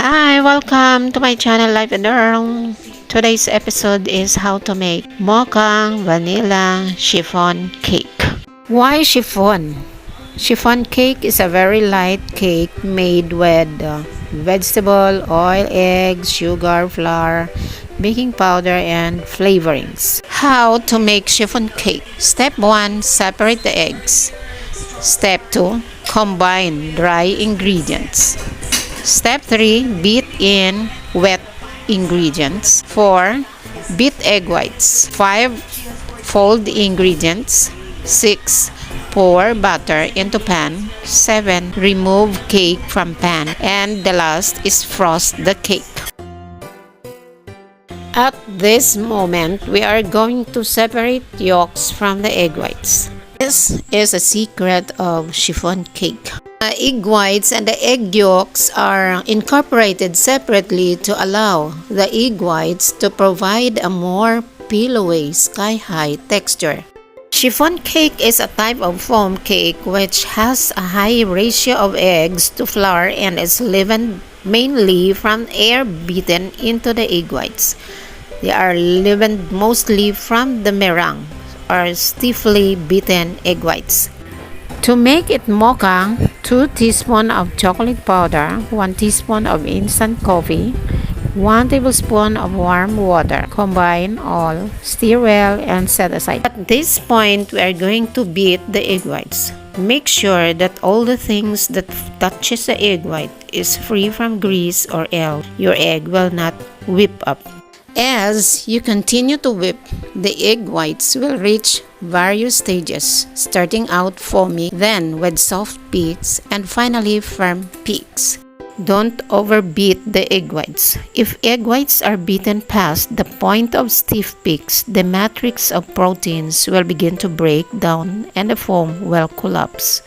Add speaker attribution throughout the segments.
Speaker 1: Hi, welcome to my channel Life and Earl. Today's episode is how to make mocha vanilla chiffon cake. Why chiffon? Chiffon cake is a very light cake made with vegetable, oil, eggs, sugar, flour, baking powder, and flavorings. How to make chiffon cake? Step 1. Separate the eggs. Step 2. Combine dry ingredients. Step 3. Beat in wet ingredients. 4. Beat egg whites. 5. Fold the ingredients. 6. Pour butter into pan. 7. Remove cake from pan. And the last is frost the cake. At this moment, we are going to separate yolks from the egg whites. This is a secret of chiffon cake. Egg whites and the egg yolks are incorporated separately to allow the egg whites to provide a more pillowy, sky-high texture. Chiffon cake is a type of foam cake which has a high ratio of eggs to flour and is leavened mainly from air beaten into the egg whites. They are leavened mostly from the meringue or stiffly beaten egg whites. To make it mocha, 2 teaspoons of chocolate powder, 1 teaspoon of instant coffee, 1 tablespoon of warm water. Combine all, stir well, and set aside. At this point, we are going to beat the egg whites. Make sure that all the things that touches the egg white is free from grease or else your egg will not whip up. As you continue to whip, the egg whites will reach various stages, starting out foamy, then with soft peaks, and finally firm peaks. Don't overbeat the egg whites. If egg whites are beaten past the point of stiff peaks, the matrix of proteins will begin to break down and the foam will collapse.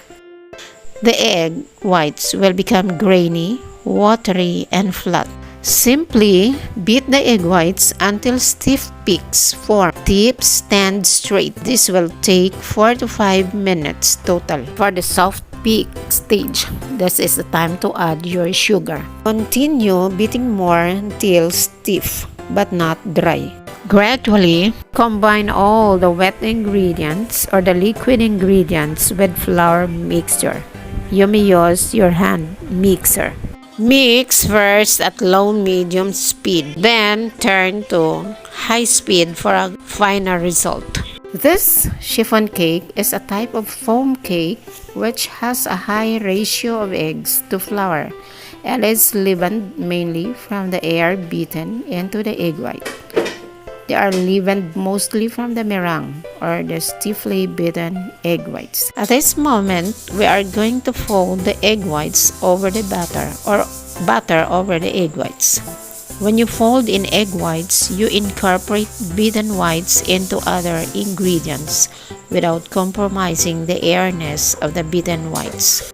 Speaker 1: The egg whites will become grainy, watery, and flat. Simply beat the egg whites until stiff peaks form. Tips stand straight. This will take 4 to 5 minutes total. For the soft peak stage, this is the time to add your sugar. Continue beating more until stiff but not dry. Gradually, combine all the wet ingredients or the liquid ingredients with flour mixture. You may use your hand mixer. Mix first at low-medium speed, then turn to high speed for a final result. This chiffon cake is a type of foam cake which has a high ratio of eggs to flour and is leavened mainly from the air beaten into the egg white. They are leavened mostly from the meringue or the stiffly beaten egg whites. At this moment, we are going to fold the egg whites over the batter or butter over the egg whites. When you fold in egg whites, you incorporate beaten whites into other ingredients without compromising the airness of the beaten whites.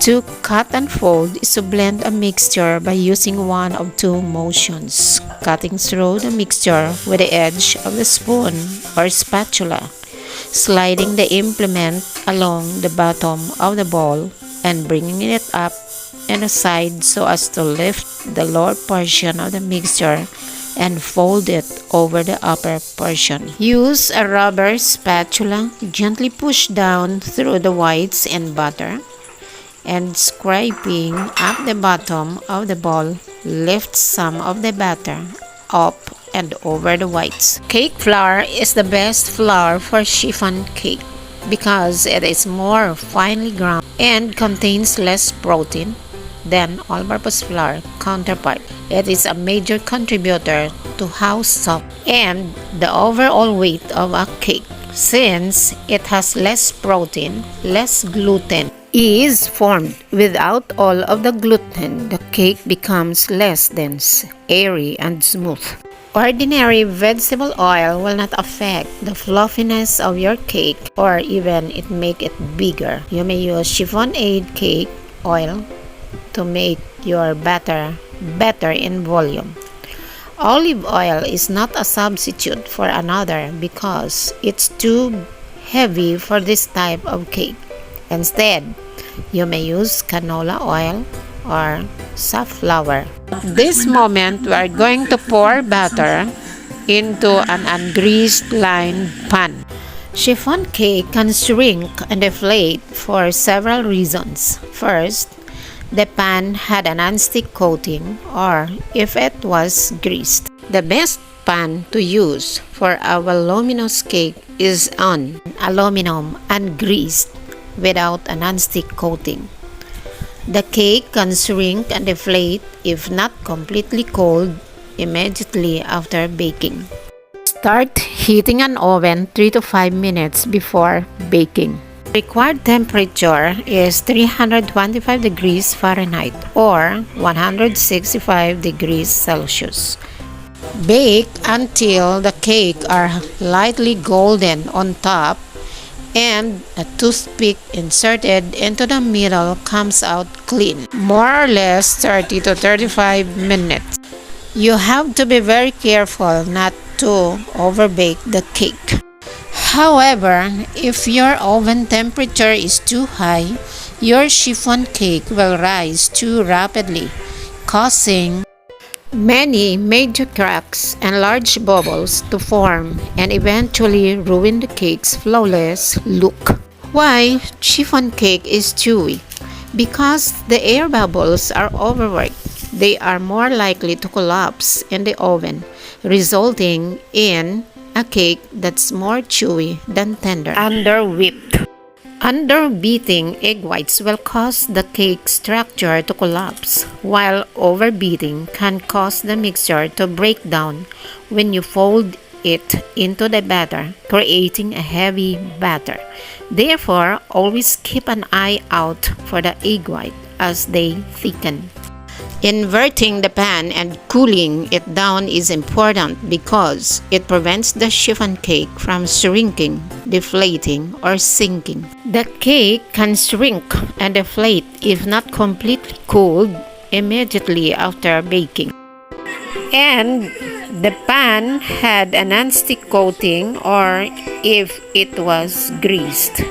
Speaker 1: To cut and fold is to blend a mixture by using one of 2 motions, cutting through the mixture with the edge of the spoon or spatula, sliding the implement along the bottom of the bowl and bringing it up and aside so as to lift the lower portion of the mixture and fold it over the upper portion. Use a rubber spatula, gently push down through the whites and butter, and scraping up the bottom of the bowl, lift some of the batter up and over the whites. Cake flour is the best flour for chiffon cake because it is more finely ground and contains less protein than all-purpose flour counterpart. It is a major contributor to how soft and the overall weight of a cake. Since it has less protein, less gluten is formed. Without all of the gluten, the cake becomes less dense, airy, and smooth. Ordinary vegetable oil will not affect the fluffiness of your cake or even it make it bigger. You may use chiffon cake oil to make your batter better in volume. Olive oil is not a substitute for another because it's too heavy for this type of cake. Instead, you may use canola oil, or safflower. At this moment, we are going to pour batter into an ungreased lined pan. Chiffon cake can shrink and deflate for several reasons. First, the pan had a non-stick coating or if it was greased. The best pan to use for a voluminous cake is on aluminum and greased without a non-stick coating. The cake can shrink and deflate if not completely cold immediately after baking. Start heating an oven 3 to 5 minutes before baking. Required temperature is 325 degrees Fahrenheit or 165 degrees Celsius. Bake until the cake are lightly golden on top and a toothpick inserted into the middle comes out clean. More or less 30 to 35 minutes. You have to be very careful not to overbake the cake. However, if your oven temperature is too high, your chiffon cake will rise too rapidly, causing many major cracks and large bubbles to form and eventually ruin the cake's flawless look. Why chiffon cake is chewy? Because the air bubbles are overworked. They are more likely to collapse in the oven, resulting in a cake that's more chewy than tender. Under-whipped. Under-beating egg whites will cause the cake structure to collapse, while overbeating can cause the mixture to break down when you fold it into the batter, creating a heavy batter. Therefore, always keep an eye out for the egg white as they thicken. Inverting the pan and cooling it down is important because it prevents the chiffon cake from shrinking, deflating, or sinking. The cake can shrink and deflate if not completely cooled immediately after baking. And the pan had a non-stick coating or if it was greased.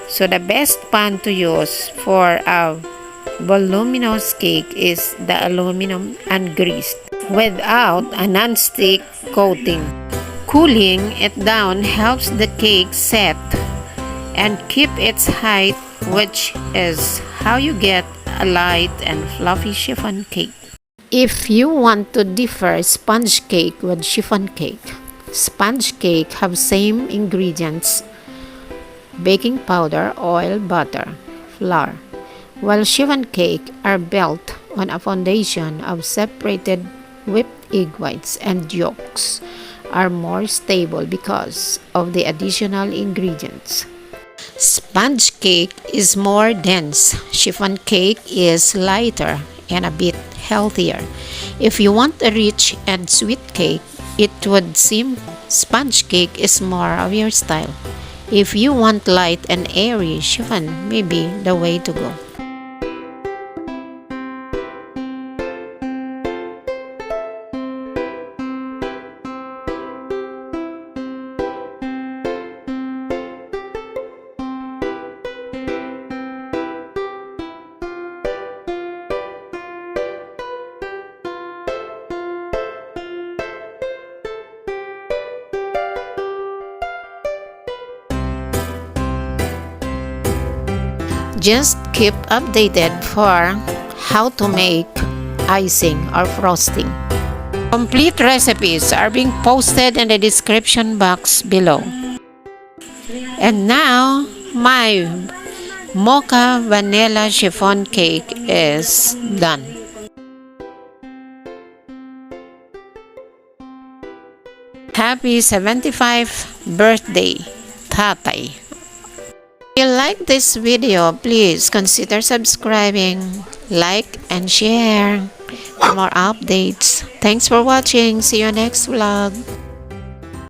Speaker 1: So the best pan to use for a voluminous cake is the aluminum ungreased without a non-stick coating. Cooling it down helps the cake set and keep its height, which is how you get a light and fluffy chiffon cake. If you want to differ sponge cake with chiffon cake, sponge cake have same ingredients: baking powder, oil, butter, flour, while chiffon cake are built on a foundation of separated whipped egg whites and yolks are more stable because of the additional ingredients. Sponge cake is more dense. Chiffon cake is lighter and a bit healthier. If you want a rich and sweet cake, it would seem sponge cake is more of your style. If you want light and airy, chiffon may be the way to go. Just keep updated for how to make icing or frosting. Complete recipes are being posted in the description box below. And now, my Mocha vanilla chiffon cake is done. Happy 75th birthday, Tatay. If you like this video, please consider subscribing, like, and share for more updates. Thanks for watching. See you next vlog.